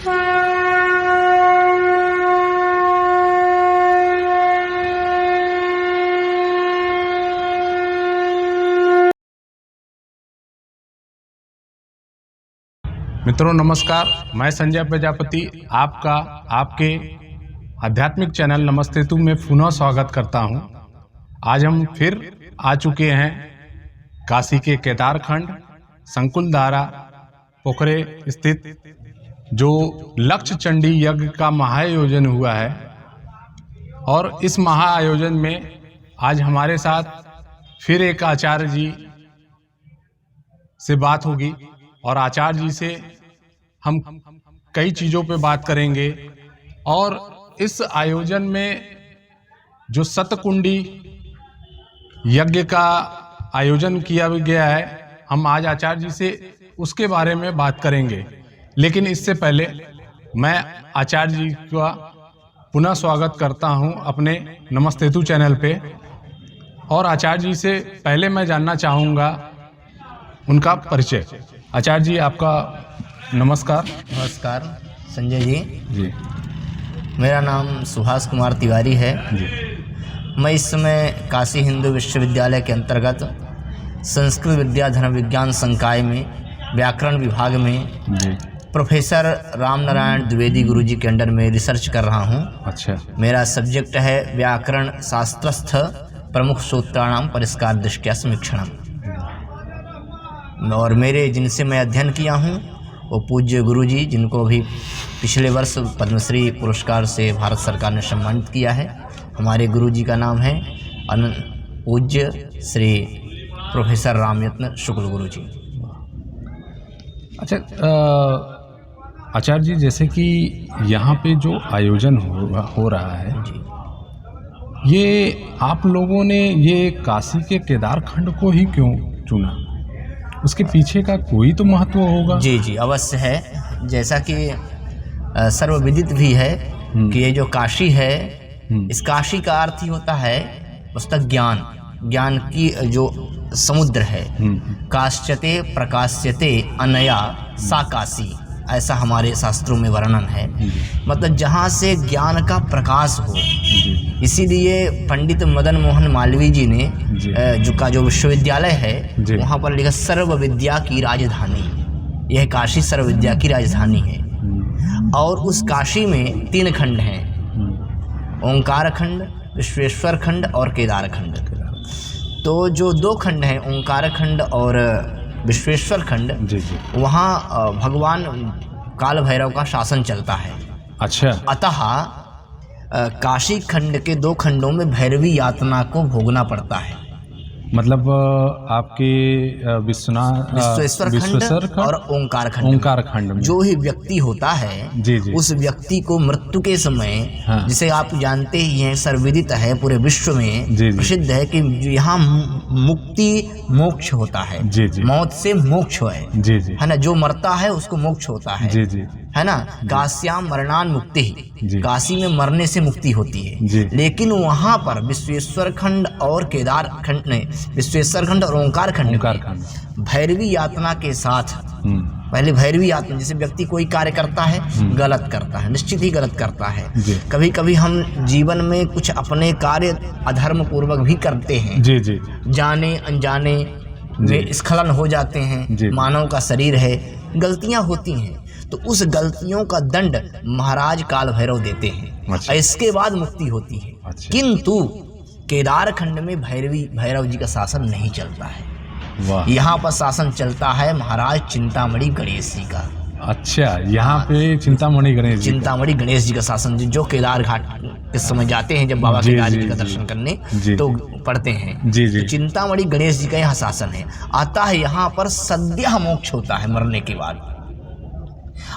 मित्रों नमस्कार, मैं संजय प्रजापति आपका आपके आध्यात्मिक चैनल नमस्तेतु में पुनः स्वागत करता हूं। आज हम फिर आ चुके हैं काशी के केदारखंड संकुलधारा पोखरे स्थित जो लक्ष्य चंडी यज्ञ का महाआयोजन हुआ है। और इस महाआयोजन में आज हमारे साथ फिर एक आचार्य जी से बात होगी और आचार्य जी से हम कई चीज़ों पे बात करेंगे। और इस आयोजन में जो सतकुंडी यज्ञ का आयोजन किया गया है, हम आज आचार्य जी से उसके बारे में बात करेंगे। लेकिन इससे पहले मैं आचार्य जी का पुनः स्वागत करता हूं अपने नमस्तेतु चैनल पे। और आचार्य जी से पहले मैं जानना चाहूँगा उनका परिचय। आचार्य जी आपका नमस्कार। नमस्कार संजय जी। जी मेरा नाम सुभाष कुमार तिवारी है जी। मैं इस समय काशी हिंदू विश्वविद्यालय के अंतर्गत संस्कृत विद्या धर्म विज्ञान संकाय में व्याकरण विभाग में जी प्रोफेसर राम नारायण द्विवेदी गुरुजी के अंडर में रिसर्च कर रहा हूँ। अच्छा। मेरा मेरा सब्जेक्ट है व्याकरण शास्त्रस्थ प्रमुख सूत्राणाम परिष्कार दृष्टया समीक्षणम। और मेरे जिनसे मैं अध्ययन किया हूँ वो पूज्य गुरुजी, जिनको भी पिछले वर्ष पद्मश्री पुरस्कार से भारत सरकार ने सम्मानित किया है। हमारे गुरुजी का नाम है पूज्य श्री प्रोफेसर रामयत्न शुक्ल गुरुजी। अच्छा आचार्य जी, जैसे कि यहाँ पे जो आयोजन हो रहा है जी, ये आप लोगों ने ये काशी के केदारखंड को ही क्यों चुना? उसके पीछे का कोई तो महत्व होगा। जी जी अवश्य है। जैसा कि सर्वविदित भी है कि ये जो काशी है, इस काशी का अर्थ ही होता है पुस्तक ज्ञान, ज्ञान की जो समुद्र है। काश्यते प्रकाश्यते अनया सा काशी, ऐसा हमारे शास्त्रों में वर्णन है। मतलब जहाँ से ज्ञान का प्रकाश हो। इसीलिए पंडित मदन मोहन मालवीय जी ने जो विश्वविद्यालय है वहाँ पर लिखा सर्व विद्या की राजधानी। यह काशी सर्व विद्या की राजधानी है। और उस काशी में 3 खंड हैं, ओंकार खंड, विश्वेश्वर खंड और केदार खंड। तो जो 2 खंड हैं ओंकार खंड और विश्वेश्वर खंड, वहाँ भगवान काल भैरव का शासन चलता है। अच्छा। अतः काशी खंड के 2 खंडों में भैरवी यातना को भोगना पड़ता है। मतलब आपके विश्वेश्वर खंड और ओंकार खंड में जो ही व्यक्ति होता है जी जी, उस व्यक्ति को मृत्यु के समय, जिसे आप जानते ही हैं, सर्वविदित है, पूरे विश्व में प्रसिद्ध है कि यहाँ मुक्ति मोक्ष होता है। जी जी, मौत से मोक्ष है ना। जो मरता है उसको मोक्ष होता है। जी जी, है ना। काश्याम मरणान मुक्ति, काशी में मरने से मुक्ति होती है। लेकिन वहाँ पर विश्वेश्वर खंड और केदार खंड ने, विश्वेश्वर खंड और ओंकार खंड भैरवी यातना के साथ, पहले भैरवी यातना, जैसे व्यक्ति कोई कार्य करता है, गलत करता है, निश्चित ही गलत करता है। कभी कभी हम जीवन में कुछ अपने कार्य अधर्म पूर्वक भी करते हैं। जी जी, जाने अनजाने में स्खलन हो जाते हैं। मानव का शरीर है, गलतियां होती हैं। तो उस गलतियों का दंड महाराज काल भैरव देते हैं। अच्छा। इसके बाद मुक्ति होती है। अच्छा। किंतु केदार खंड में भैरव जी का शासन नहीं चलता है। यहाँ पर शासन चलता है महाराज चिंतामणि गणेश जी का। अच्छा, यहाँ पे चिंतामणि गणेश जी का शासन, जो केदार घाट के समय जाते हैं, जब बाबा केदार जी का दर्शन करने तो पढ़ते हैं। तो चिंतामणि गणेश जी का यहाँ शासन है। अतः यहाँ पर सद्यः मोक्ष होता है मरने के बाद।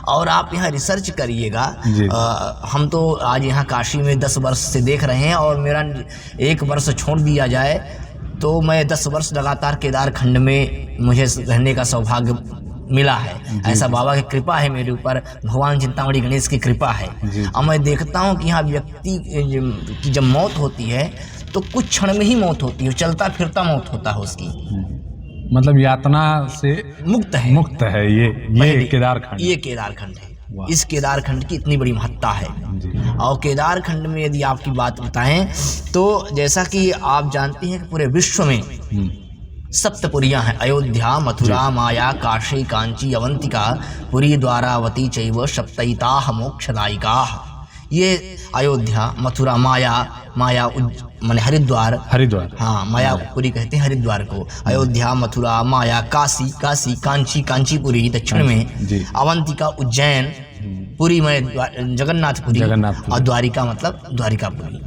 और आप यहाँ रिसर्च करिएगा। हम तो आज यहाँ काशी में 10 वर्ष से देख रहे हैं, और मेरा 1 वर्ष छोड़ दिया जाए तो मैं 10 वर्ष लगातार केदार खंड में मुझे रहने का सौभाग्य मिला है। ऐसा बाबा की कृपा है मेरे ऊपर, भगवान चिंतामणि गणेश की कृपा है। और मैं देखता हूँ कि यहाँ व्यक्ति की जब मौत होती है तो कुछ क्षण में ही मौत होती है, चलता फिरता मौत होता है उसकी। मतलब यातना से मुक्त है ये केदारखंड, ये केदारखंड है। इस केदारखंड की इतनी बड़ी महत्ता है। और केदारखंड में यदि आपकी बात बताएं तो जैसा कि आप जानते हैं कि पूरे विश्व में सप्तपुरियां हैं, अयोध्या, मथुरा, माया, काशी, कांची, अवंतिका, पुरी, द्वारावती चैव सप्तैताः मोक्षदायिकाः। ये अयोध्या, मथुरा, माया माने हरिद्वार, हाँ मायापुरी कहते हैं हरिद्वार को। अयोध्या, मथुरा, माया, काशी, कांचीपुरी दक्षिण में, अवंतिका उज्जैन, पुरी में जगन्नाथपुरी, और द्वारिका मतलब द्वारिकापुरी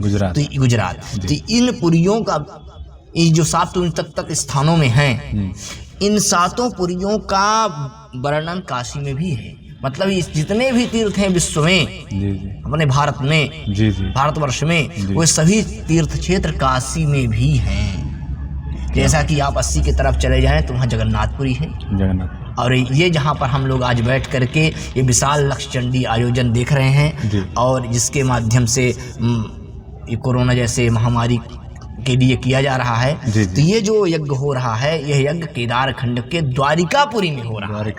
गुजरात। तो इन पुरियों का ये जो 7 तक स्थानों में हैं, इन 7 पुरियों का वर्णन काशी में भी है। मतलब जितने भी तीर्थ हैं विश्व में, अपने भारत में, भारतवर्ष में, वो सभी तीर्थ क्षेत्र काशी में भी हैं। जैसा कि आप 80 की तरफ चले जाएं तो वहाँ जगन्नाथपुरी है, और ये जहाँ पर हम लोग आज बैठ करके ये विशाल लक्ष्य चंडी आयोजन देख रहे हैं, और जिसके माध्यम से ये कोरोना जैसे महामारी के लिए किया जा रहा है, तो ये जो यज्ञ हो रहा है, यह यज्ञ केदारखंड के द्वारिकापुरी में हो रहा है।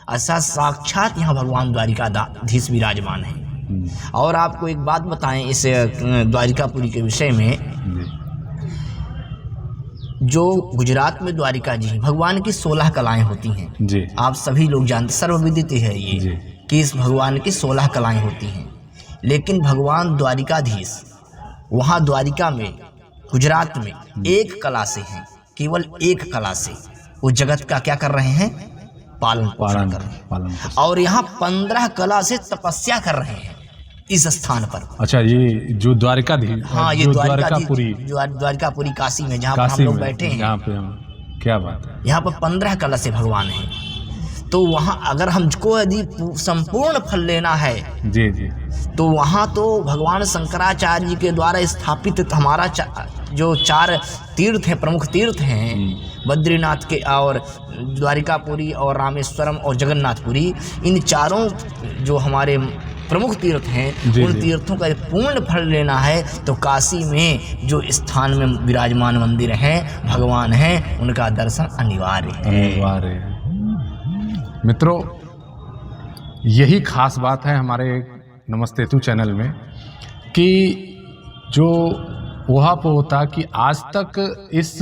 ऐसा साक्षात यहाँ भगवान द्वारिकाधीश विराजमान है। और आपको एक बात बताएं इस द्वारिकापुरी के विषय में, जो गुजरात में द्वारिका जी भगवान की 16 कलाएं होती हैं। आप सभी लोग जानते, सर्वविदित है ये कि इस भगवान की 16 कलाएं होती हैं। लेकिन भगवान द्वारिकाधीश वहाँ द्वारिका में, गुजरात में एक कला से हैं, केवल एक कला से वो जगत का क्या कर रहे हैं, पालन पोषण कर रहे हैं। और यहाँ 15 कला से तपस्या कर रहे हैं इस स्थान पर। अच्छा, ये जो द्वारिकाधीश, हाँ ये द्वारिकापुरी काशी में जहाँ पर हम लोग बैठे हैं, यहाँ पे क्या बात है, यहाँ पर 15 कला से भगवान है। तो वहाँ अगर हमको यदि संपूर्ण फल लेना है तो वहाँ तो भगवान शंकराचार्य जी के द्वारा स्थापित हमारा जो 4 तीर्थ हैं, प्रमुख तीर्थ हैं, बद्रीनाथ के और द्वारिकापुरी और रामेश्वरम और जगन्नाथपुरी, इन 4 जो हमारे प्रमुख तीर्थ हैं, उन तीर्थों का पूर्ण फल लेना है तो काशी में जो स्थान में विराजमान मंदिर हैं, भगवान हैं, उनका दर्शन अनिवार्य है। मित्रों, यही खास बात है हमारे नमस्ते तू चैनल में कि जो वहाँ पर होता कि आज तक इस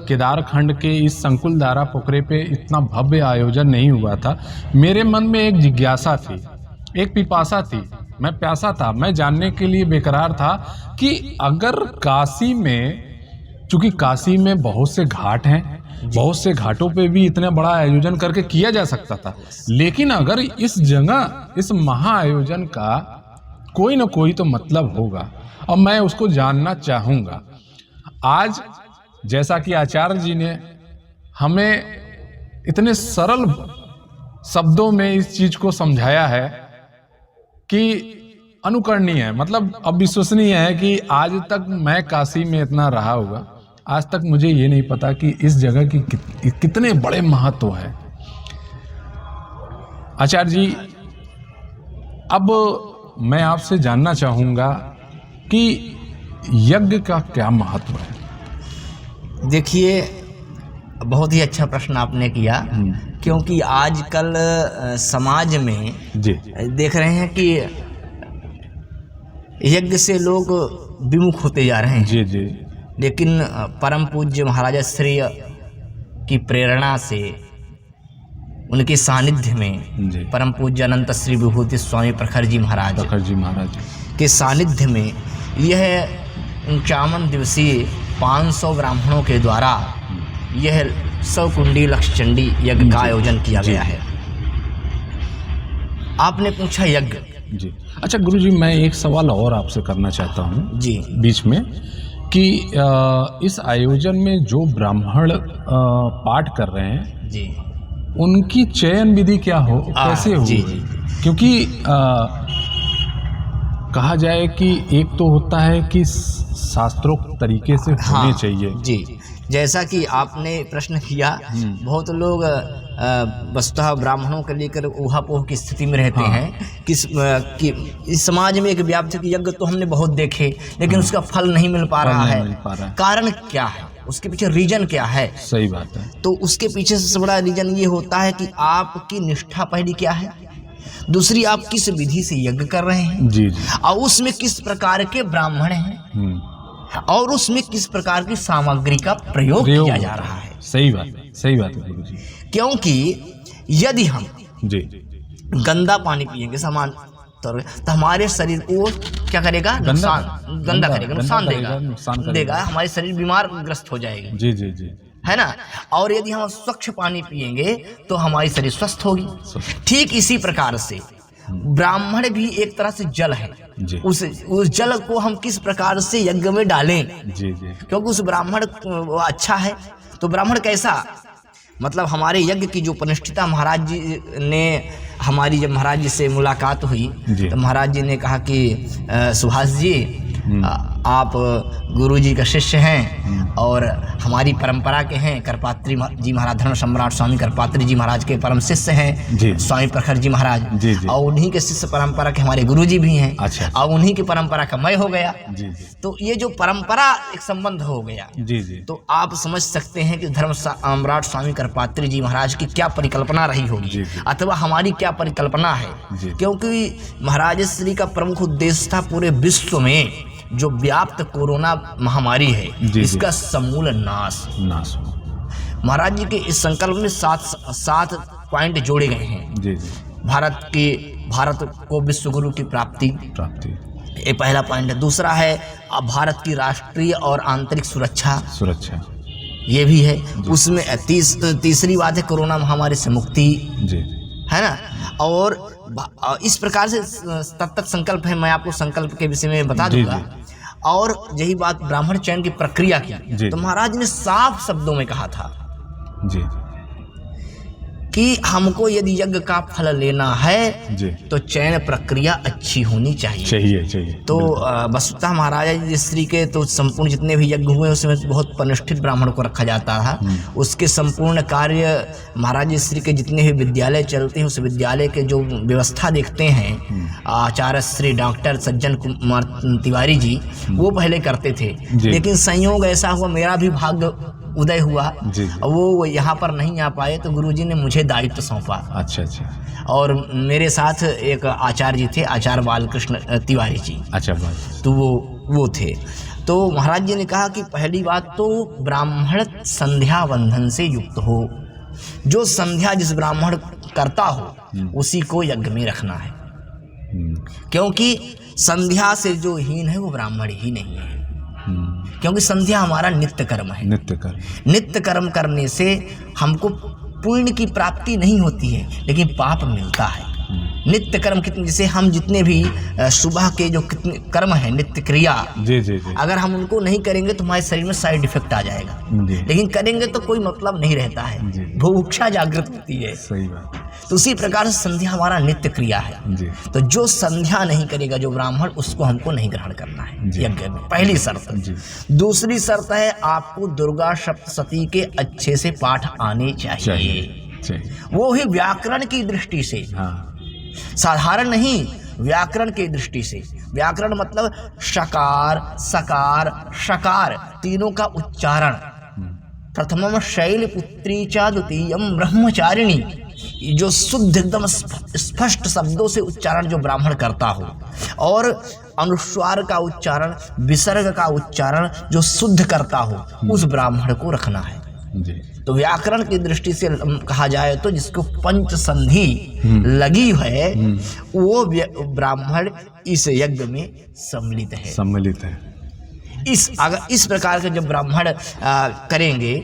केदारखंड के इस संकुलधारा पोखरे पे इतना भव्य आयोजन नहीं हुआ था। मेरे मन में एक जिज्ञासा थी, एक पिपासा थी, मैं प्यासा था, मैं जानने के लिए बेकरार था कि अगर काशी में, चूँकि काशी में बहुत से घाट हैं, बहुत से घाटों पे भी इतना बड़ा आयोजन करके किया जा सकता था, लेकिन अगर इस जगह इस महाआयोजन का कोई ना कोई तो मतलब होगा, और मैं उसको जानना चाहूँगा। आज जैसा कि आचार्य जी ने हमें इतने सरल शब्दों में इस चीज को समझाया है कि अनुकरणीय है, मतलब अविश्वसनीय है कि आज तक मैं काशी में इतना रहा होगा, आज तक मुझे ये नहीं पता कि इस जगह की कितने बड़े महत्व है। आचार्य जी, अब मैं आपसे जानना चाहूँगा कि यज्ञ का क्या महत्व है। देखिए, बहुत ही अच्छा प्रश्न आपने किया, क्योंकि आजकल समाज में देख रहे हैं कि यज्ञ से लोग विमुख होते जा रहे हैं। लेकिन परम पूज्य महाराजा श्री की प्रेरणा से, उनके सानिध्य में, परम पूज्य अनंत श्री विभूति स्वामी प्रखर जी महाराज के सानिध्य में यह 51 दिवसीय 500 ब्राह्मणों के द्वारा यह 100 कुंडी लक्ष्य चंडी यज्ञ का आयोजन किया गया है। आपने पूछा यज्ञ जी। अच्छा गुरुजी, मैं एक सवाल और आपसे करना चाहता हूँ जी बीच में, कि इस आयोजन में जो ब्राह्मण पाठ कर रहे हैं जी, उनकी चयन विधि क्या हो, कैसे हो? क्योंकि कहा जाए कि एक तो होता है कि शास्त्रोक्त तरीके से होने चाहिए जी। जैसा कि आपने प्रश्न किया, बहुत लोग वस्तुतः ब्राह्मणों को लेकर ऊहापोह की स्थिति में रहते हैं कि इस समाज में एक व्याप्त यज्ञ तो हमने बहुत देखे, लेकिन उसका फल नहीं मिल पा रहा है। कारण क्या है, उसके पीछे रीजन क्या है? सही बात है। तो उसके पीछे सबसे बड़ा रीजन ये होता है कि आपकी निष्ठा पहली क्या है, दूसरी आप किस विधि से यज्ञ कर रहे हैं, जी जी, और उसमें किस प्रकार के ब्राह्मण हैं, और उसमें किस प्रकार की सामग्री का प्रयोग किया जा रहा है। सही बात है गुरु जी। क्योंकि यदि हम जी गंदा पानी पिएंगे समान तौर पे, तो हमारे शरीर को क्या करेगा, गंदा करेगा, नुकसान देगा, हमारे शरीर बीमार ग्रस्त हो जाएगा। जी जी जी, है ना। और यदि हम स्वच्छ पानी पिएंगे तो हमारी शरीर स्वस्थ होगी। ठीक इसी प्रकार से ब्राह्मण भी एक तरह से जल है। उस जल को हम किस प्रकार से यज्ञ में डालें, जी जी, क्योंकि उस ब्राह्मण अच्छा है। तो ब्राह्मण कैसा, मतलब हमारे यज्ञ की जो प्रतिष्ठिता, महाराज जी ने हमारी जब महाराज जी से मुलाकात हुई तो महाराज जी ने कहा कि सुभाष जी आप गुरु जी का शिष्य हैं और हमारी परंपरा के हैं। करपात्री जी महाराज, धर्म सम्राट स्वामी करपात्री जी महाराज के परम शिष्य हैं स्वामी प्रखर जी महाराज, और उन्हीं के शिष्य परंपरा के हमारे गुरु जी भी हैं। अच्छा। और उन्हीं की परंपरा का मैं हो गया। जी। तो ये जो परंपरा एक संबंध हो गया। जी जी। तो आप समझ सकते हैं कि धर्म सम्राट स्वामी करपात्री जी महाराज की क्या परिकल्पना रही होगी, अथवा हमारी क्या परिकल्पना है। क्योंकि महाराज श्री का प्रमुख उद्देश्य था पूरे विश्व में जो व्याप्त कोरोना महामारी है, इसका समूल नाश। महाराज जी के इस संकल्प में सात पॉइंट जोड़े गए हैं। जी जी। भारत को विश्व गुरु की प्राप्ति, ये पहला पॉइंट है। दूसरा है भारत की राष्ट्रीय और आंतरिक सुरक्षा, ये भी है। उसमें तीसरी बात है कोरोना महामारी से मुक्ति, है ना। और इस प्रकार से तब तक संकल्प है, मैं आपको संकल्प के विषय में बता दूंगा। और यही बात ब्राह्मण चयन की प्रक्रिया की, तो महाराज ने साफ शब्दों में कहा था कि हमको यदि यज्ञ का फल लेना है तो चयन प्रक्रिया अच्छी होनी चाहिए। तो वस्तुतः महाराज श्री के तो संपूर्ण जितने भी यज्ञ हुए उसमें बहुत प्रतिष्ठित ब्राह्मण को रखा जाता था। उसके संपूर्ण कार्य महाराज श्री के जितने भी विद्यालय चलते हैं, उस विद्यालय के जो व्यवस्था देखते हैं आचार्य श्री डॉक्टर सज्जन कुमार तिवारी जी, वो पहले करते थे। लेकिन संयोग ऐसा हुआ, मेरा भी भाग्य उदय हुआ, वो यहाँ पर नहीं आ पाए, तो गुरुजी ने मुझे दायित्व सौंपा। अच्छा। और मेरे साथ एक आचार्य जी थे, आचार्य बालकृष्ण तिवारी जी। अच्छा। तो वो थे। तो महाराज जी ने कहा कि पहली बात तो ब्राह्मण संध्या बंधन से युक्त हो। जो संध्या जिस ब्राह्मण करता हो उसी को यज्ञ में रखना है, क्योंकि संध्या से जो हीन है वो ब्राह्मण ही नहीं है। क्योंकि संध्या हमारा नित्य कर्म है। नित्य कर्म करने से हमको पुण्य की प्राप्ति नहीं होती है, लेकिन पाप मिलता है। नित्य कर्म कितने, जैसे हम जितने भी सुबह के जो कितने कर्म है नित्य क्रिया, अगर हम उनको नहीं करेंगे तो हमारे शरीर में साइड इफेक्ट आ जाएगा, लेकिन करेंगे तो कोई मतलब नहीं रहता है, बुभुक्षा जागृत होती है। सही बात। तो उसी प्रकार से संध्या हमारा नित्य क्रिया है। तो जो संध्या नहीं करेगा जो ब्राह्मण, उसको हमको नहीं ग्रहण करना है यज्ञ में, पहली शर्त। दूसरी शर्त है आपको दुर्गा सप्तशती के अच्छे से पाठ आने चाहिए। वो ही व्याकरण की दृष्टि से, साधारण नहीं, व्याकरण की दृष्टि से। व्याकरण मतलब शकार, सकार, शकार तीनों का उच्चारण। प्रथमम शैलपुत्री च द्वितीयम ब्रह्मचारिणी, जो शुद्ध एकदम स्पष्ट शब्दों से उच्चारण जो ब्राह्मण करता हो, और अनुस्वार का उच्चारण, विसर्ग का उच्चारण जो शुद्ध करता हो, उस ब्राह्मण को रखना है। तो व्याकरण की दृष्टि से कहा जाए तो जिसको पंच संधि लगी है वो ब्राह्मण इस यज्ञ में सम्मिलित है। अगर इस प्रकार के जब ब्राह्मण करेंगे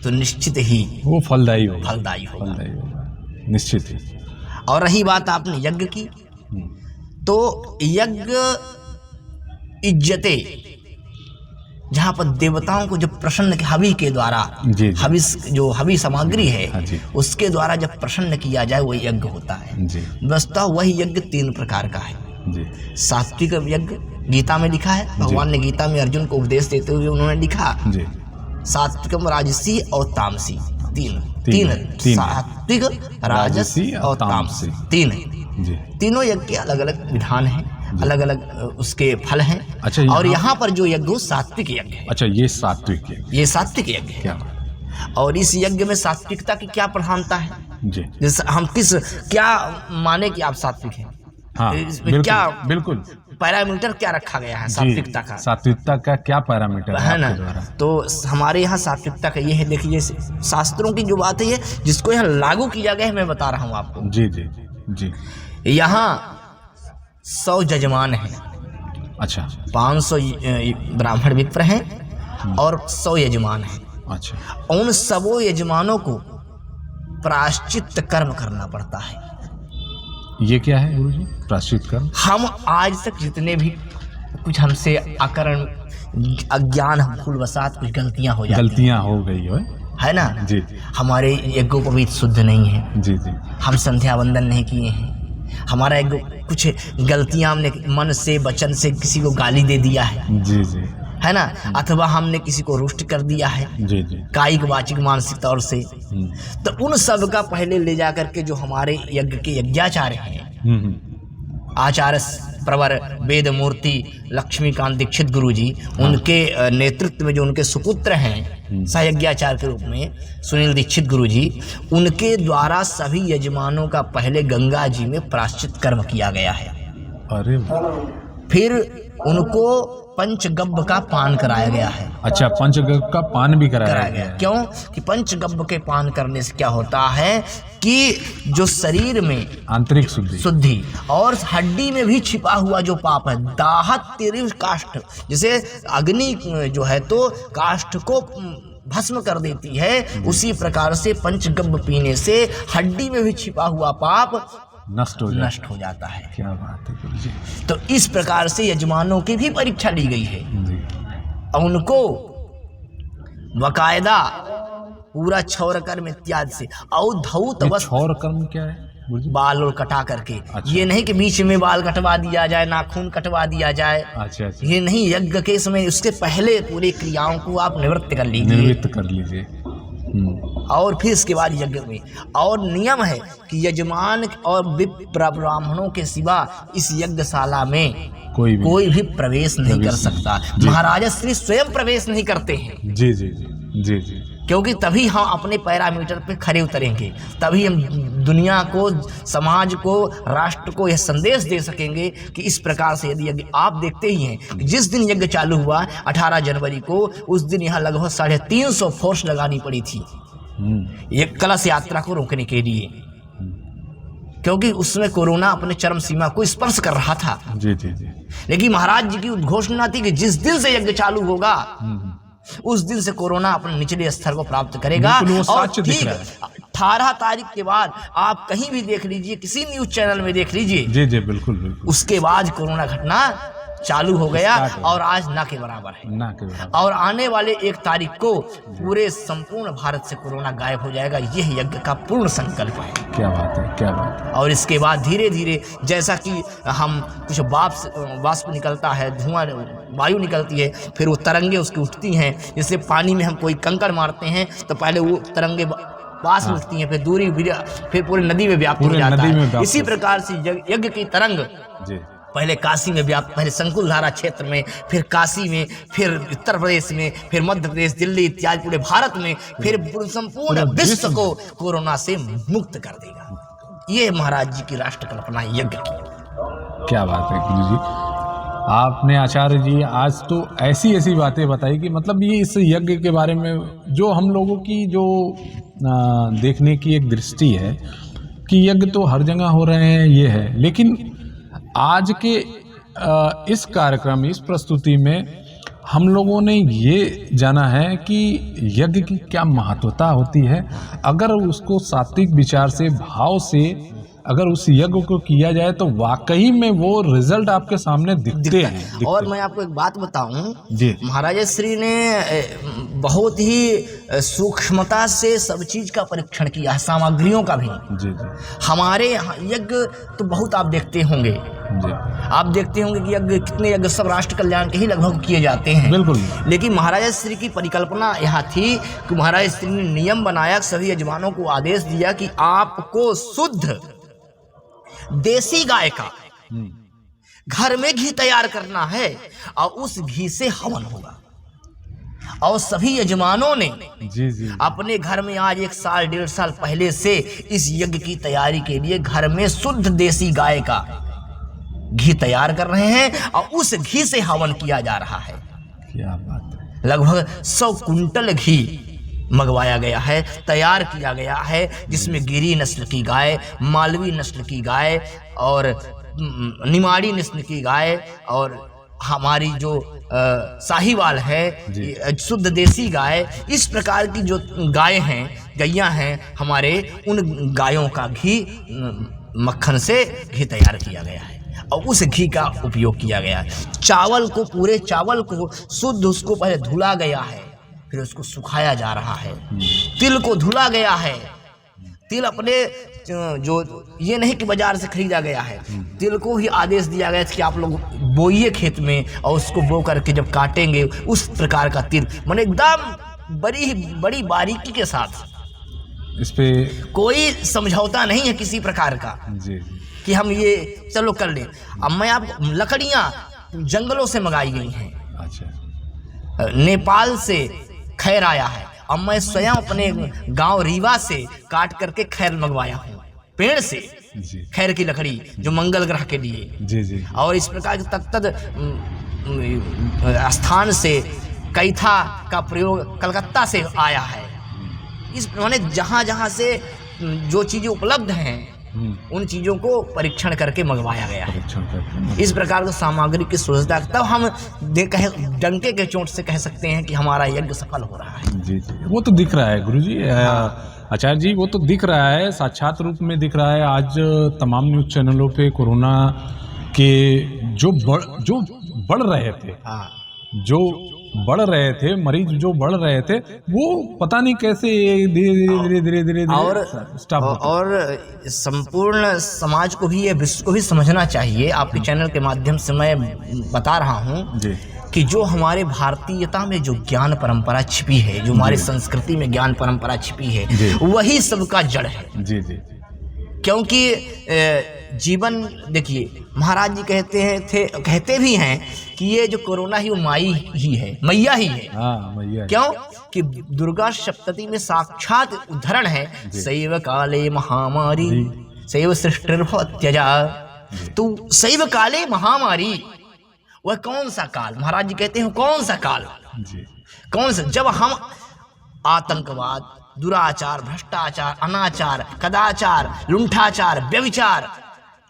तो निश्चित ही वो फलदायी होगा निश्चित ही। और रही बात आपने यज्ञ की, तो यज्ञ इज्जते, जहाँ पर देवताओं को जब प्रसन्न हवि के द्वारा, हवि सामग्री है उसके द्वारा जब प्रसन्न किया जाए वो यज्ञ होता है। वस्तुतः वही यज्ञ 3 प्रकार का है। सात्विक यज्ञ गीता में लिखा है, भगवान ने गीता में अर्जुन को उपदेश देते हुए उन्होंने लिखा सात्विकम, राजसी और तामसी। तीन सात्विक, राजसी और तामसी, तीनों यज्ञ के अलग अलग विधान हैं, अलग अलग उसके फल हैं। अच्छा, और यहाँ पर जो यज्ञ सात्विक यज्ञ है। अच्छा, ये सात्विक यज्ञ है। और इस यज्ञ में सात्विकता की क्या प्रधानता है? जी। जैसे हम क्या माने कि आप सात्विक हैं? हाँ, इसमें बिल्कुल, क्या बिल्कुल पैरामीटर क्या रखा गया है सात्विकता का? सात्विकता का क्या पैरामीटर है ना? आपके द्वारा? तो हमारे यहाँ सात्विकता का ये है, देखिए शास्त्रों की जो बात है ये जिसको यहाँ लागू किया गया है, मैं बता रहा हूँ आपको। जी जी जी। यहाँ 100 जजमान हैं। अच्छा। 500 ब्राह्मण विप्र हैं और 100 यजमान हैं। अच्छा। उन सबों यजमानों को प्रायश्चित कर्म करना पड़ता है। ये क्या है गुरुजी, प्रायश्चित कर्म? हम आज तक जितने भी कुछ हमसे अकरण अज्ञान भूलवशात कुछ गलतियां हो जाती हैं, गलतियां हो गई है ना जी। हमारे यज्ञोपवीत शुद्ध नहीं है जी जी। हम संध्या वंदन नहीं किए हैं, हमारा यज्ञ कुछ गलतियां हमने मन से वचन से किसी को गाली दे दिया है, जी जी, है ना, अथवा हमने किसी को रुष्ट कर दिया है, जी जी, कायिक वाचिक मानसिक तौर से। तो उन सब का पहले ले जा करके जो हमारे यज्ञ के यज्ञाचार्य हैं, आचार्य प्रवर वेद मूर्ति लक्ष्मीकांत दीक्षित गुरुजी, उनके नेतृत्व में जो उनके सुपुत्र हैं सहयज्ञाचार्य के रूप में सुनील दीक्षित गुरुजी, उनके द्वारा सभी यजमानों का पहले गंगा जी में प्रायश्चित कर्म किया गया है। अरे फिर उनको पंचगव्य का पान कराया गया है। अच्छा, पंचगव्य का पान भी कराया गया है। क्यों कि पंचगव्य के पान करने से क्या होता है कि जो शरीर में आंतरिक शुद्धि और हड्डी में भी छिपा हुआ जो पाप है, दाहत तिरिव काष्ठ, जैसे अग्नि जो है तो काष्ठ को भस्म कर देती है, उसी प्रकार से पंचगव्य पीने से हड्डी में भी छिपा हुआ पाप नष्ट हो जाता है। क्या बात है गुरुजी। तो इस प्रकार से यजमानों की भी परीक्षा ली गई है और उनको बकायदा पूरा क्षौर कर्म इत्यादि से औधौत क्षौर कर्म क्या है गुरुजी? बाल और कटा करके। अच्छा। ये नहीं कि बीच में बाल कटवा दिया जाए, नाखून कटवा दिया जाए। अच्छा। ये नहीं, यज्ञ के समय उसके पहले पूरी क्रियाओं को आप निवृत्त कर लीजिए और फिर इसके बाद यज्ञ में। और नियम है कि यजमान और विप्र ब्राह्मणों के सिवा इस यज्ञशाला में कोई भी प्रवेश नहीं कर सकता। महाराजा श्री स्वयं प्रवेश नहीं करते हैं। जी जी जी जी जी। क्योंकि तभी हम अपने पैरामीटर पे खड़े उतरेंगे, तभी हम दुनिया को, समाज को, राष्ट्र को यह संदेश दे सकेंगे कि इस प्रकार से यदि यज्ञ। आप देखते ही हैं कि जिस दिन यज्ञ चालू हुआ 18 जनवरी को, उस दिन यहाँ लगभग 350 फोर्स लगानी पड़ी थी ये कलश यात्रा को रोकने के लिए, क्योंकि उसमें कोरोना अपने चरम सीमा को स्पर्श कर रहा था। जी जी जी। लेकिन महाराज जी की उद्घोषणा थी कि जिस दिन से यज्ञ चालू होगा उस दिन से कोरोना अपने निचले स्तर को प्राप्त करेगा। और ठीक 18 तारीख के बाद आप कहीं भी देख लीजिए, किसी न्यूज चैनल में देख लीजिए, जी जी बिल्कुल बिल्कुल, उसके बाद कोरोना घटना चालू हो गया और आज ना के बराबर है, ना के बराबर। और आने वाले 1 तारीख को पूरे संपूर्ण भारत से कोरोना गायब हो जाएगा। यह यज्ञ का पूर्ण संकल्प है। क्या बात है, क्या बात है। और इसके बाद धीरे धीरे जैसा कि हम कुछ वाष्प निकलता है, धुआं वायु निकलती है, फिर वो तरंगे उसकी उठती हैं। जैसे पानी में हम कोई कंकड़ मारते हैं तो पहले वो तरंगे पास में उठती हैं, फिर दूरी, फिर पूरी नदी में व्याप्त हो जाता है। इसी प्रकार से यज्ञ की तरंग पहले काशी में व्याप्त, पहले संकुलधारा क्षेत्र में, फिर काशी में, फिर उत्तर प्रदेश में, फिर मध्य प्रदेश, दिल्ली इत्यादि पूरे भारत में, फिर संपूर्ण विश्व को कोरोना से मुक्त कर देगा। ये महाराज जी की राष्ट्र कल्पना यज्ञ की। क्या बात है गुरु जी, आपने आचार्य जी आज तो ऐसी ऐसी बातें बताई कि मतलब ये इस यज्ञ के बारे में जो हम लोगों की जो देखने की एक दृष्टि है कि यज्ञ तो हर जगह हो रहे हैं, ये है, लेकिन आज के इस कार्यक्रम, इस प्रस्तुति में हम लोगों ने ये जाना है कि यज्ञ की क्या महत्वता होती है। अगर उसको सात्विक विचार से, भाव से अगर उस यज्ञ को किया जाए तो वाकई में वो रिजल्ट आपके सामने दिखते हैं। और मैं आपको एक बात बताऊं जी, महाराज श्री ने बहुत ही सूक्ष्मता से सब चीज का परीक्षण किया, सामग्रियों का भी। जी जी। हमारे यहाँ यज्ञ तो बहुत आप देखते होंगे जी, आप देखते होंगे कि यज्ञ, कितने यज्ञ सब राष्ट्र कल्याण के ही लगभग किए जाते हैं। बिल्कुल। लेकिन महाराज श्री की परिकल्पना यहाँ थी कि महाराज श्री ने नियम बनाया, सभी यजमानों को आदेश दिया कि आपको शुद्ध देसी गाय का घर में घी तैयार करना है और उस घी से हवन होगा। और सभी यजमानों ने जी जी अपने घर में आज 1 साल 1.5 साल पहले से इस यज्ञ की तैयारी के लिए घर में शुद्ध देसी गाय का घी तैयार कर रहे हैं और उस घी से हवन किया जा रहा है। क्या बात है। लगभग 100 कुंटल घी मंगवाया गया है, तैयार किया गया है, जिसमें गिरी नस्ल की गाय, मालवी नस्ल की गाय और निमाड़ी नस्ल की गाय और हमारी जो साहीवाल है, शुद्ध देसी गाय, इस प्रकार की जो गाय हैं, गैया हैं हमारे, उन गायों का घी, मक्खन से घी तैयार किया गया है और उस घी का उपयोग किया गया है। चावल को, पूरे चावल को शुद्ध उसको पहले धुला गया है, फिर उसको सुखाया जा रहा है। तिल को धुला गया है, तिल अपने जो ये नहीं कि बाजार से खरीदा गया है, तिल को ही आदेश दिया गया कि आप लोग बोइए खेत में और उसको बो करके जब काटेंगे उस प्रकार का तिल, माने एकदम बड़ी बारीकी के साथ, इस पे कोई समझौता नहीं है किसी प्रकार का जी कि हम ये चलो कर लें। अब मैं आप लकड़ियाँ जंगलों से मंगाई गई हैं, अच्छा, नेपाल से खैर आया है, अब मैं स्वयं अपने गांव रीवा से काट करके खैर मंगवाया हूँ, पेड़ से जी खैर की लकड़ी जो मंगल ग्रह के लिए। जी जी और इस प्रकार के तत्त स्थान से कैथा का प्रयोग कलकत्ता से आया है। इस माने जहाँ जहाँ से जो चीज़ें उपलब्ध हैं उन चीज़ों को परीक्षण करके मंगवाया गया है। इस प्रकार की सामग्री की सुविधा, तब हम डंके के चोट से कह सकते हैं कि हमारा यज्ञ सफल हो रहा है। जी जी, वो तो दिख रहा है गुरुजी, आचार्य जी, वो तो दिख रहा है, साक्षात रूप में दिख रहा है। आज तमाम न्यूज़ चैनलों पे कोरोना के जो बढ़ रहे थे, जो बढ़ रहे थे मरीज, जो बढ़ रहे थे, वो पता नहीं कैसे धीरे और संपूर्ण समाज को भी, ये विश्व को भी समझना चाहिए। आपके चैनल के माध्यम से मैं बता रहा हूँ कि जो हमारे भारतीयता में जो ज्ञान परंपरा छिपी है, जो हमारी संस्कृति में ज्ञान परंपरा छिपी है, वही सबका जड़ है। जी जी, क्योंकि जीवन देखिए, महाराज जी कहते भी हैं कि ये जो कोरोना ही वो माई ही है, मैया ही है। मैया। क्यों कि दुर्गा सप्तती में साक्षात उदाहरण है, शैव काले महामारी शैव सृष्टिर्भवत्यजा। तो शैव काले महामारी वह कौन सा काल, महाराज जी कहते हैं कौन सा काल जी, कौन सा, जब हम आतंकवाद, दुराचार, भ्रष्टाचार, अनाचार, कदाचार, लुंठाचार, व्यभिचार,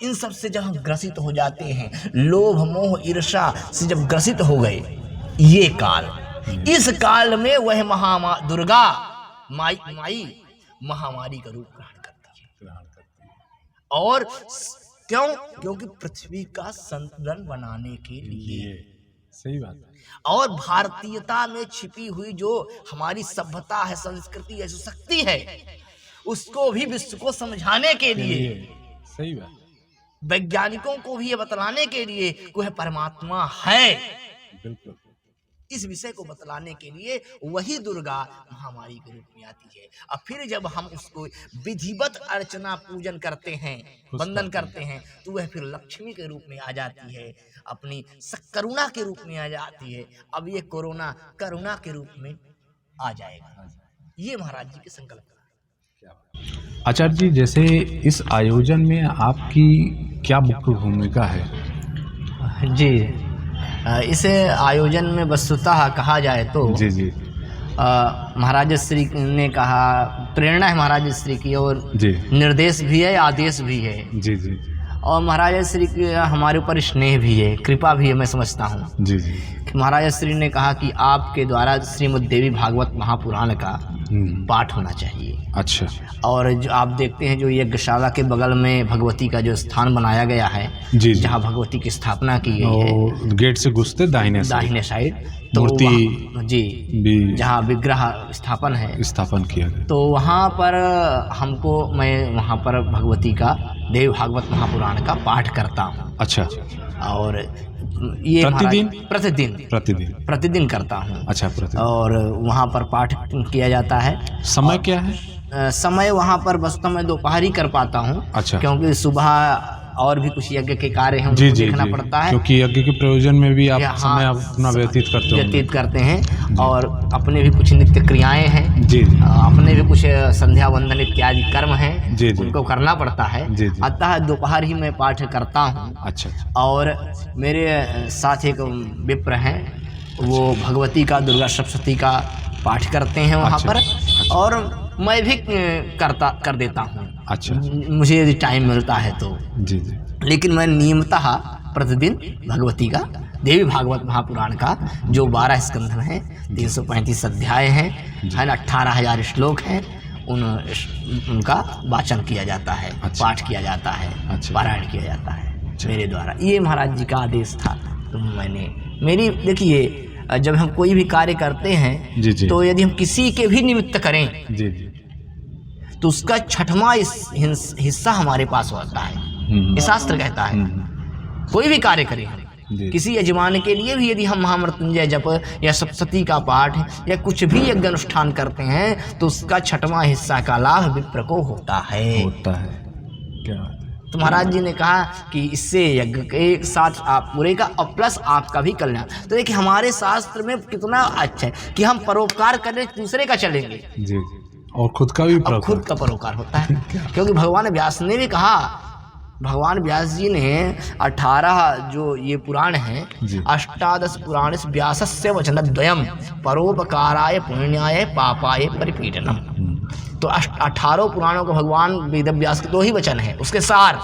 इन सब से जब हम ग्रसित हो जाते हैं, लोभ मोह ईर्ष्या से जब ग्रसित हो गए, ये काल, इस काल में वह दुर्गा माई महामारी का रूप ग्रहण करती है। और क्यों? क्योंकि पृथ्वी का संतुलन बनाने के लिए। सही बात है। और भारतीयता में छिपी हुई जो हमारी सभ्यता है, संस्कृति है, जो शक्ति है, उसको भी विश्व को समझाने के लिए, सही बात, वैज्ञानिकों को भी ये बतलाने के लिए कि वह परमात्मा है, बिल्कुल, इस विषय को बतलाने के लिए वही दुर्गा महामारी के रूप में आती है। और फिर जब हम उसको विधिवत अर्चना पूजन करते हैं, वंदन करते हैं, तो वह फिर लक्ष्मी के रूप में आ जाती है, अपनी करुणा के रूप में आ जाती है। अब ये कोरोना करुणा के रूप में आ जाएगा, ये महाराज जी के संकल्प। आचार्य जी, जैसे इस आयोजन में आपकी क्या मुख्य भूमिका है? जी, इस आयोजन में वस्तुतः कहा जाए तो जी जी, महाराज श्री ने कहा, प्रेरणा है महाराज श्री की, और जी, निर्देश भी है, आदेश भी है। जी जी, और महाराज श्री की हमारे ऊपर स्नेह भी है, कृपा भी है, मैं समझता हूँ। जी जी, महाराज श्री ने कहा कि आपके द्वारा श्रीमद् देवी भागवत महापुराण का पाठ होना चाहिए। अच्छा। और जो आप देखते हैं, जो यज्ञशाला के बगल में भगवती का जो स्थान बनाया गया है, जी, जहाँ भगवती की स्थापना की गई है, गेट से घुसते दाहिने साइड तो मूर्ति जी भी, जहाँ विग्रह स्थापन किया गया, तो वहाँ पर मैं वहाँ पर भगवती का देवी भागवत महापुराण का पाठ करता हूँ। अच्छा। और ये प्रतिदिन करता हूँ। अच्छा, प्रतिदिन। और वहाँ पर पाठ किया जाता है। समय क्या है? समय वहाँ पर वास्तव में दोपहर ही कर पाता हूँ। अच्छा। क्योंकि सुबह और भी कुछ यज्ञ के कार्य हैं, जी उनको जी देखना जी, पड़ता है, क्योंकि यज्ञ के प्रयोजन में भी आप हाँ, समय अपना व्यतीत करते हैं। और अपने भी कुछ नित्य क्रियाएं हैं जी, अपने भी कुछ संध्या वंदन इत्यादि कर्म हैं, जी, जी, उनको करना पड़ता है। जी, जी। अतः दोपहर ही मैं पाठ करता हूँ। अच्छा। और मेरे साथ एक विप्र हैं, वो भगवती का, दुर्गा सप्तशती का पाठ करते हैं वहाँ पर, और मैं भी कर देता हूँ, अच्छा, मुझे यदि टाइम मिलता है तो। जी जी। लेकिन मैं नियमतः प्रतिदिन भगवती का, देवी भागवत महापुराण का जो 12 स्कंध हैं, 335 अध्याय हैं, है ना, 18,000 श्लोक हैं, उनका वाचन किया जाता है, पाठ किया जाता है, पारायण किया जाता है मेरे द्वारा। ये महाराज जी का आदेश था। तो मेरी देखिए, जब हम कोई भी कार्य करते हैं जी जी, तो यदि हम किसी के भी निमित्त करें जी जी, तो उसका 6वां हिस्सा हमारे पास होता है। ये शास्त्र कहता है, कोई भी कार्य करें हम, किसी यजमान के लिए भी यदि हम महामृत्युंजय जप या सप्तशती का पाठ या कुछ भी यज्ञ अनुष्ठान करते हैं तो उसका 6वां हिस्सा का लाभ विप्र को होता है। क्या तो महाराज जी ने कहा कि इससे यज्ञ के साथ आप पूरे का और प्लस आपका भी कल्याण। तो देखिए हमारे शास्त्र में कितना अच्छा है कि हम परोपकार करें, दूसरे का चलेंगे जी, और खुद का भी खुद का परोपकार होता है। क्योंकि भगवान व्यास ने भी कहा, भगवान व्यास जी ने 18 जो ये पुराण हैं, 18 पुराण व्यासस्य वचनद्वयम् परोपकाराय पुण्याय पापाय परिपीडनम। तो 18 पुराणों को भगवान वेद व्यास के 2 ही वचन है, उसके सार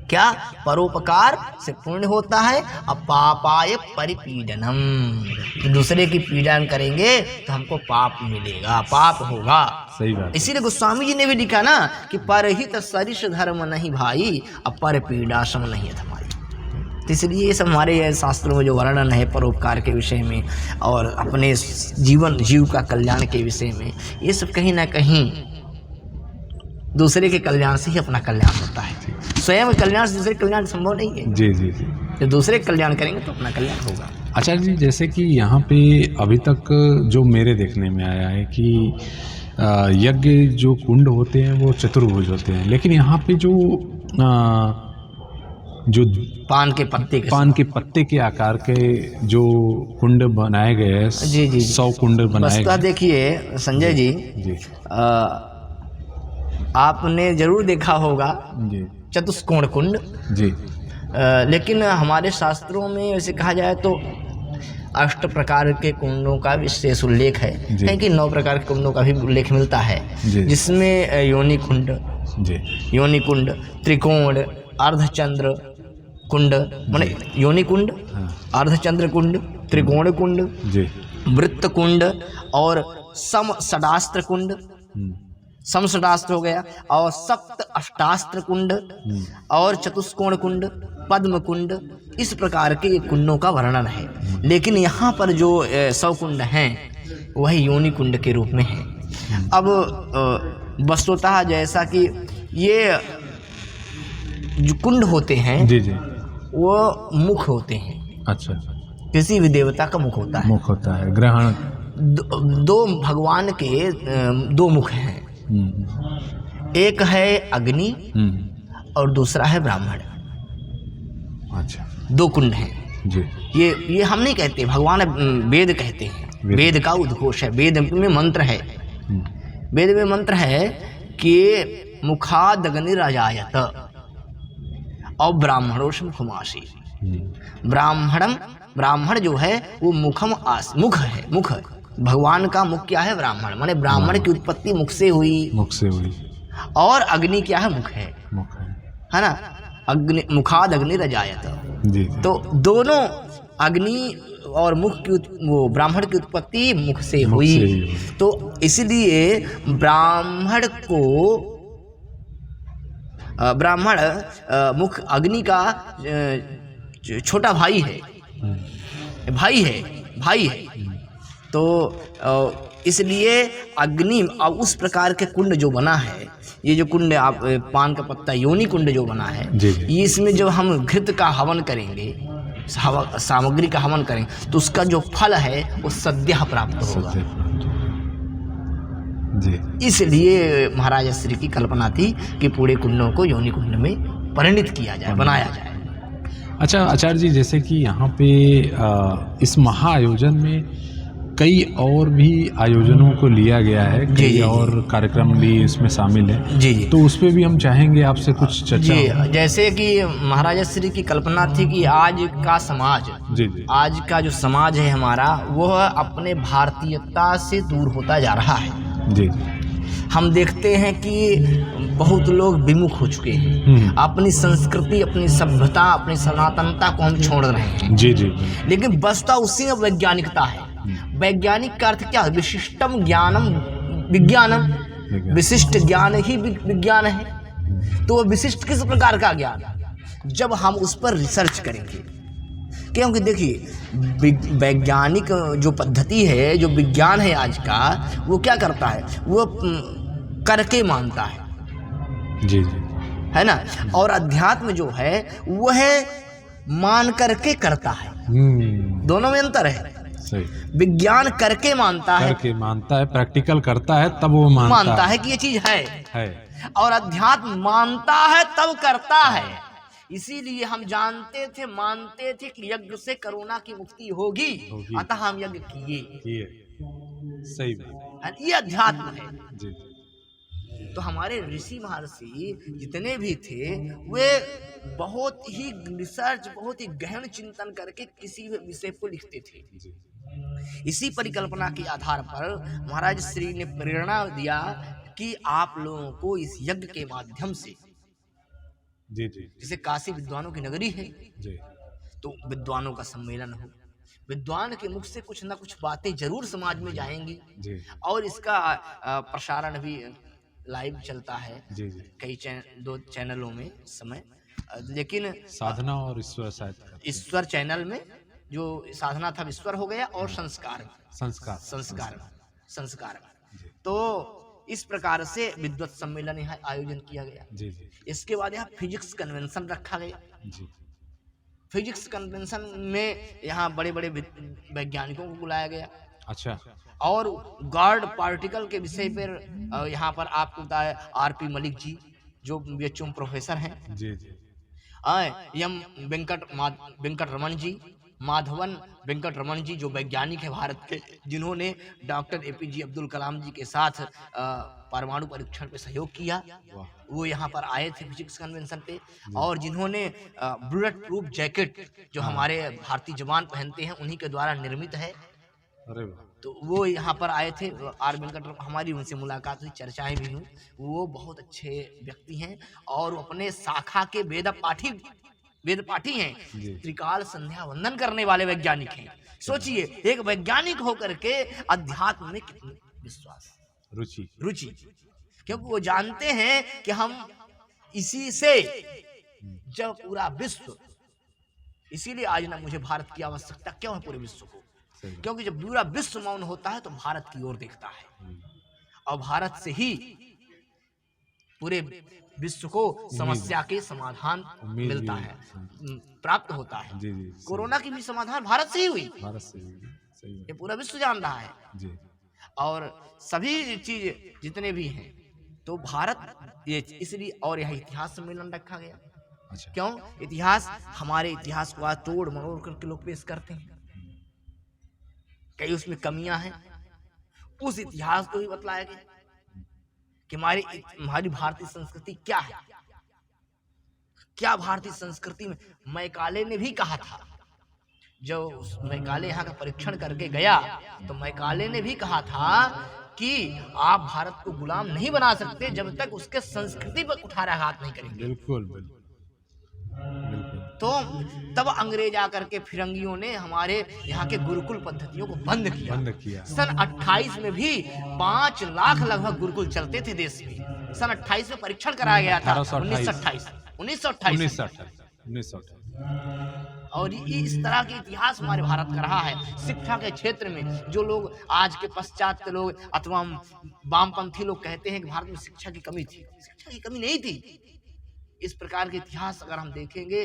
क्या, परोपकार से पुण्य होता है और पापाय परिपीडनम, तो दूसरे की पीड़न करेंगे तो हमको पाप मिलेगा, पाप होगा। सही बात। इसीलिए गोस्वामी जी ने भी लिखा ना कि परहित सरिष धर्म नहीं भाई, और पर पीड़ा सम नहीं है हमारी। तो इसलिए ये सब हमारे शास्त्रों में जो वर्णन है परोपकार के विषय में और अपने जीव का कल्याण के विषय में, ये सब कहीं ना कहीं दूसरे के कल्याण से ही अपना कल्याण होता है। स्वयं कल्याण से दूसरे कल्याण संभव नहीं है। जी जी जी, तो दूसरे कल्याण करेंगे तो अपना कल्याण होगा। अच्छा जी, जैसे कि यहाँ पे अभी तक जो मेरे देखने में आया है कि यज्ञ जो कुंड होते हैं वो चतुर्भुज होते हैं, लेकिन यहाँ पे जो पान के पत्ते के आकार के जो कुंड बनाए गए हैं, जी जी, 100 कुंड बनाए गए। देखिए संजय जी, आपने जरूर देखा होगा चतुष्कोण कुंड जी, लेकिन हमारे शास्त्रों में वैसे कहा जाए तो 8 प्रकार के कुंडों का विशेष उल्लेख है, कि 9 प्रकार के कुंडों का भी उल्लेख मिलता है, जिसमें योनि कुंड, त्रिकोण, अर्धचंद्र कुंड, माने योनि कुंड, अर्धचंद्र कुंड, त्रिकोण कुंड, वृत्त कुंड और समषडास्त्र कुंड, समषडास्त्र हो गया, और सप्त अष्टास्त्र कुंड और चतुष्कोण कुंड, पद्म कुंड, इस प्रकार के कुंडों का वर्णन है। लेकिन यहाँ पर जो 100 कुंड हैं वही योनि कुंड के रूप में है। अब वस्तुतः जैसा कि ये जो कुंड होते हैं जी जी, वो मुख होते हैं। अच्छा, किसी भी देवता का मुख होता है, ग्रहण। 2 भगवान के 2 मुख हैं, एक है अग्नि और दूसरा है ब्राह्मण। अच्छा, 2 कुंड हैं जी। ये हम नहीं कहते, भगवान वेद कहते हैं, वेद का उद्घोष है, वेद में मंत्र है, वेद में मंत्र है कि मुखादग्निरजायत और ब्राह्मणोश मुखमासी। ब्राह्मण जो है वो मुख है। भगवान का मुख क्या है, ब्राह्मण, माने ब्राह्मण की उत्पत्ति मुख से हुई। और अग्नि क्या है, मुख है ना, अग्नि मुखाद अग्नि रजायत। तो दोनों अग्नि और मुख की वो ब्राह्मण की उत्पत्ति मुख से हुई। तो इसलिए ब्राह्मण मुख अग्नि का छोटा भाई है। तो इसलिए अग्नि, अब उस प्रकार के कुंड जो बना है, ये जो कुंड आप पान का पत्ता योनि कुंड जो बना है, ये इसमें जब हम घृत का हवन करेंगे, सामग्री का हवन करेंगे, तो उसका जो फल है वो सद्यः प्राप्त होगा। इसलिए महाराज श्री की कल्पना थी कि पूरे कुंडों को योनि कुंड में परिणित किया जाए, बनाया जाए। अच्छा आचार्य जी, जैसे कि यहाँ पे इस महाआयोजन में कई और भी आयोजनों को लिया गया है, कई और कार्यक्रम भी इसमें शामिल है। जी जी, तो उस पे भी हम चाहेंगे आपसे कुछ चर्चा। जी, जैसे कि महाराजा श्री की कल्पना थी कि आज का समाज, जी जी, आज का जो समाज है हमारा, वह अपने भारतीयता से दूर होता जा रहा है। जी, हम देखते हैं कि बहुत लोग विमुख हो चुके हैं, अपनी संस्कृति, अपनी सभ्यता, अपनी सनातनता को हम छोड़ रहे हैं। जी जी, लेकिन बसता उसी में वैज्ञानिकता है। वैज्ञानिक का अर्थ क्या है? विशिष्टम ज्ञानम विज्ञानम, विशिष्ट ज्ञान ही विज्ञान है। तो विशिष्ट किस प्रकार का ज्ञान? जब हम उस पर रिसर्च करेंगे। क्योंकि देखिए, वैज्ञानिक जो पद्धति है, जो विज्ञान है आज का, वो क्या करता है? वो करके मानता है। जी जी, है ना? और अध्यात्म जो है वह मान करके करता है। दोनों में अंतर है। सही। विज्ञान करके मानता है, प्रैक्टिकल करता है, तब वो मानता है कि ये चीज है। और अध्यात्म मानता है तब करता है। इसीलिए हम जानते थे, मानते थे कि यज्ञ से कोरोना की मुक्ति होगी, अतः हम यज्ञ किए। सही, ये अध्यात्म है। जी। तो हमारे ऋषि महर्षि जितने भी थे, वे बहुत ही रिसर्च, बहुत ही गहन चिंतन करके किसी भी विषय को लिखते थे। इसी परिकल्पना के आधार पर महाराज श्री ने प्रेरणा दिया कि आप लोगों को इस यज्ञ के माध्यम से, जी जी, जैसे काशी विद्वानों की नगरी है जी, तो विद्वानों का सम्मेलन हो, विद्वान के मुख से कुछ ना कुछ बातें जरूर समाज में जाएंगी जी। और इसका प्रसारण भी लाइव चलता है जी जी। कई दो चैनलों में समय, लेकिन साधना और ईश्वर, शायद ईश्वर चैनल में जो साधना था ईश्वर हो गया, और संस्कार तो इस प्रकार से विद्वत सम्मेलन यहाँ आयोजन किया गया जी जी। इसके बाद यहाँ फिजिक्स कन्वेंशन रखा गया जी। फिजिक्स कन्वेंशन में यहाँ बड़े बड़े वैज्ञानिकों को बुलाया गया। अच्छा। और गॉड पार्टिकल के विषय पर यहाँ पर आपको बताया आरपी मलिक जी, जो बीएचयू प्रोफेसर हैं जी जी। एम वेंकट रमन जी, माधवन वेंकट रमन जी, जो वैज्ञानिक है भारत के, जिन्होंने डॉक्टर एपीजे अब्दुल कलाम जी के साथ परमाणु परीक्षण पे सहयोग किया, वो यहाँ पर आए थे फिजिक्स कन्वेंशन पे। और जिन्होंने बुलेट प्रूफ जैकेट जो हमारे भारतीय जवान पहनते हैं, उन्हीं के द्वारा निर्मित है। अरे तो वो यहाँ पर आए थे। आर वेंकट, हमारी उनसे मुलाकात हुई, चर्चाएं भी हुई। वो बहुत अच्छे व्यक्ति हैं और अपने शाखा के वेद पाठी हैं, त्रिकाल संध्या वंदन करने वाले वैज्ञानिक हैं। सोचिए, एक वैज्ञानिक होकर के अध्यात्म में कितनी विश्वास, रुचि, क्योंकि वो जानते हैं कि हम इसी से जब पूरा विश्व, इसीलिए आज ना मुझे भारत की आवश्यकता क्यों है पूरे विश्व को, क्योंकि जब पूरा विश्व मौन होता है तो भारत की ओर देखता है, और भारत से ही पूरे विश्व को समस्या के समाधान मिलता है, प्राप्त होता है। जी जी, कोरोना की भी समाधान भारत से ही हुई, ये पूरा विश्व जान रहा है जी। और सभी चीज जितने भी हैं तो भारत, ये इसलिए और यह इतिहास सम्मेलन रखा गया। अच्छा। क्यों? इतिहास, हमारे इतिहास को आज तोड़ मरोड़ करके लोग पेश करते हैं, कई उसमें कमियां हैं, उस इतिहास को भी बतलाया गया कि हमारी भारतीय संस्कृति क्या है, क्या भारतीय संस्कृति में। मैकाले ने भी कहा था, जब मैकाले यहाँ का परीक्षण करके गया तो मैकाले ने भी कहा था कि आप भारत को गुलाम नहीं बना सकते जब तक उसके संस्कृति पर कुठारा हाथ नहीं करेंगे। बिल्कुल बिल्कुल। तो तब अंग्रेज आकर के फिरंगियों ने हमारे यहाँ के गुरुकुल पद्धतियों को बंद किया। सन 28 में भी 5 लाख लगभग गुरुकुल चलते थे देश में। सन 28 में परीक्षण कराया गया था, 1928। और इस तरह के इतिहास हमारे भारत का रहा है। शिक्षा के क्षेत्र में जो लोग आज के पश्चात लोग अथवा वामपंथी लोग कहते हैं कि भारत में शिक्षा की कमी थी, शिक्षा की कमी नहीं थी। इस प्रकार के इतिहास अगर हम देखेंगे,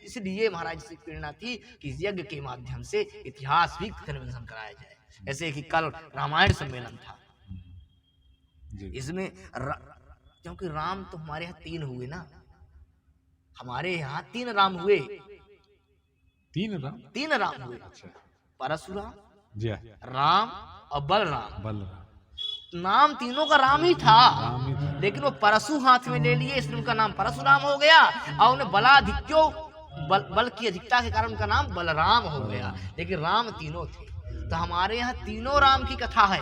इसलिए महाराज से प्रेरणा थी कि यज्ञ के माध्यम से इतिहास भी कन्वेंशन कराया जाए। ऐसे कि कल रामायण सम्मेलन था, इसमें क्योंकि राम तो हमारे यहाँ 3 हुए ना, हमारे यहाँ 3 राम हुए। 3 राम? 3 राम हुए। अच्छा। परशुराम, जी हाँ। राम और बलराम। बलराम। नाम तीनों का राम ही था, राम ही था। लेकिन वो परशु हाथ में ले लिए, इसलिए उनका नाम परशुराम हो गया। और उन्हें बलाधिक्यो बल की अधिकता के कारण उनका नाम बलराम हो गया, लेकिन राम तीनों थे। तो हमारे यहाँ तीनों राम की कथा है।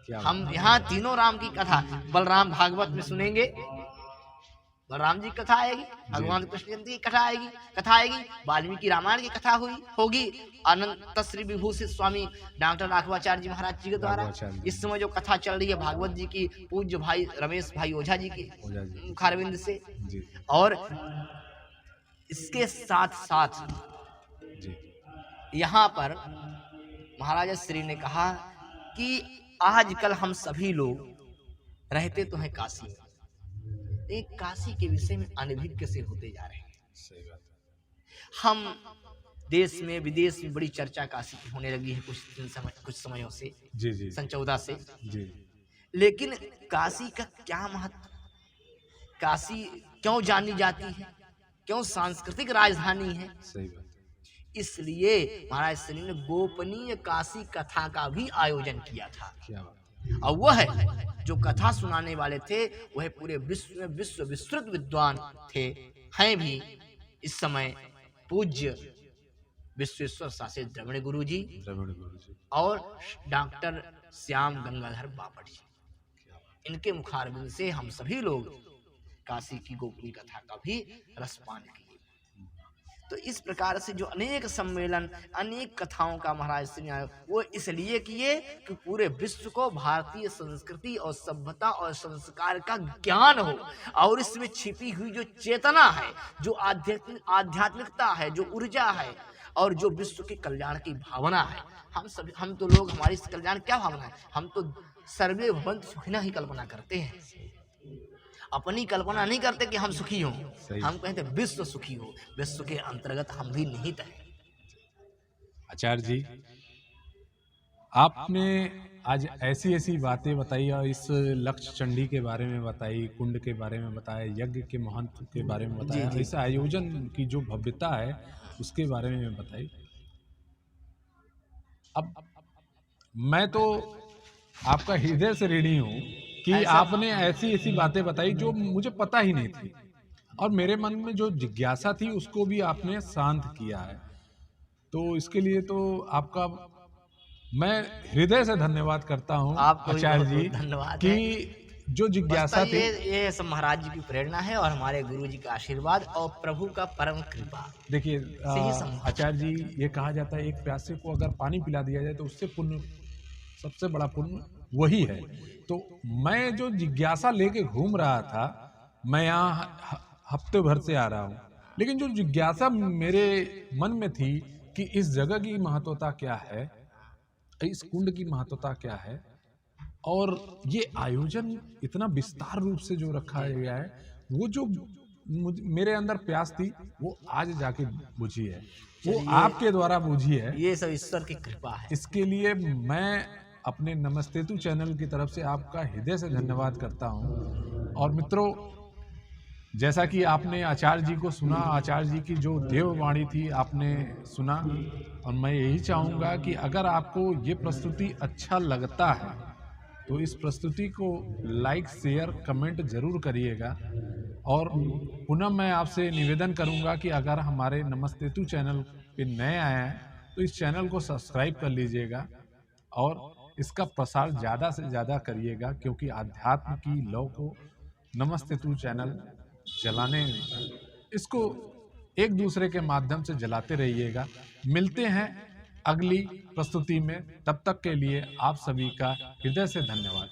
हम यहाँ तीनों राम की कथा बलराम भागवत में सुनेंगे। बलराम जी की कथा आएगी, भगवान कृष्ण की कथा आएगी, वाल्मीकि रामायण की कथा होगी, अनंत श्री विभूषित स्वामी डॉक्टर राघवाचार्य जी महाराज जी के द्वारा इस समय जो कथा चल रही है भागवत जी की, पूज्य भाई रमेश भाई ओझा जी के मुखारविंद से। और इसके साथ साथ यहाँ पर महाराजा श्री ने कहा कि आजकल हम सभी लोग रहते तो हैं काशी में, एक काशी के विषय में अनभिज्ञ से होते जा रहे हैं। सही बात। हम देश में विदेश में बड़ी चर्चा काशी की होने लगी है कुछ समयों से, जी। सन 14 से, जी। लेकिन काशी का क्या महत्व, काशी क्यों जानी जाती है, क्यों सांस्कृतिक राजधानी है? सही बात। इसलिए महाराज श्री ने गोपनीय काशी कथा का भी आयोजन किया था। क्या बात। और वह जो कथा सुनाने वाले थे वह पूरे विश्व में विश्व विस्तृत विद्वान थे, हैं भी इस समय, पूज्य विश्वेश्वर शास्त्री द्रविड़ गुरु जी और डॉक्टर श्याम गंगाधर बापट जी। इनके मुखारबिंद से हम सभी लोग काशी की गोपनीय कथा का भी रसपान किए। तो इस प्रकार से जो अनेक सम्मेलन, अनेक कथाओं का महाराज श्री ने वो इसलिए किए कि पूरे विश्व को भारतीय संस्कृति और सभ्यता और संस्कार का ज्ञान हो, और इसमें छिपी हुई जो चेतना है, जो आध्यात्मिकता है, जो ऊर्जा है, और जो विश्व के कल्याण की भावना है। हम तो लोग, हमारी कल्याण क्या भावना है? हम तो सर्वे भवन्तु सुखिनः ही कल्पना करते हैं, अपनी कल्पना नहीं करते कि हम सुखी हों, हम कहते विश्व सुखी हो, विश्व के अंतर्गत हम भी निहित हैं। आचार्य जी, आपने आज ऐसी बातें बताई और इस लक्ष्य चंडी के बारे में बताई, कुंड के बारे में बताया, यज्ञ के महत्व के बारे में बताया, इस आयोजन की जो भव्यता है उसके बारे में बताई। अब मैं तो आपका हृदय से ऋणी हूँ कि आपने ऐसी बातें बताई जो मुझे पता ही नहीं थी, और मेरे मन में जो जिज्ञासा थी उसको भी आपने शांत किया है। तो इसके लिए तो आपका मैं हृदय से धन्यवाद करता हूँ आचार्य जी, धन्यवाद कि जो जिज्ञासा थी, ये सब महाराज जी की प्रेरणा है और हमारे गुरु जी का आशीर्वाद और प्रभु का परम कृपा। देखिए आचार्य जी, ये कहा जाता है एक प्यासे को अगर पानी पिला दिया जाए तो उससे पुण्य, सबसे बड़ा पुण्य वही है। तो मैं जो जिज्ञासा लेके घूम रहा था, मैं यहाँ हफ्ते भर से आ रहा हूँ, लेकिन जो जिज्ञासा मेरे मन में थी कि इस जगह की महत्वता क्या है, इस कुंड की महत्वता क्या है, और ये आयोजन इतना विस्तार रूप से जो रखा गया है, वो जो मेरे अंदर प्यास थी वो आज जाके बुझी है, वो आपके द्वारा बुझी है। ये सब ईश्वर की कृपा है। इसके लिए मैं अपने नमस्तेतु चैनल की तरफ से आपका हृदय से धन्यवाद करता हूँ। और मित्रों, जैसा कि आपने आचार्य जी को सुना, आचार्य जी की जो देववाणी थी आपने सुना, और मैं यही चाहूँगा कि अगर आपको ये प्रस्तुति अच्छा लगता है तो इस प्रस्तुति को लाइक, शेयर, कमेंट जरूर करिएगा। और पुनः मैं आपसे निवेदन करूँगा कि अगर हमारे नमस्तेतु चैनल पे नए आए हैं तो इस चैनल को सब्सक्राइब कर लीजिएगा और इसका प्रसार ज़्यादा से ज़्यादा करिएगा, क्योंकि आध्यात्म की लौ को नमस्तेतु चैनल जलाने, इसको एक दूसरे के माध्यम से जलाते रहिएगा। मिलते हैं अगली प्रस्तुति में, तब तक के लिए आप सभी का हृदय से धन्यवाद।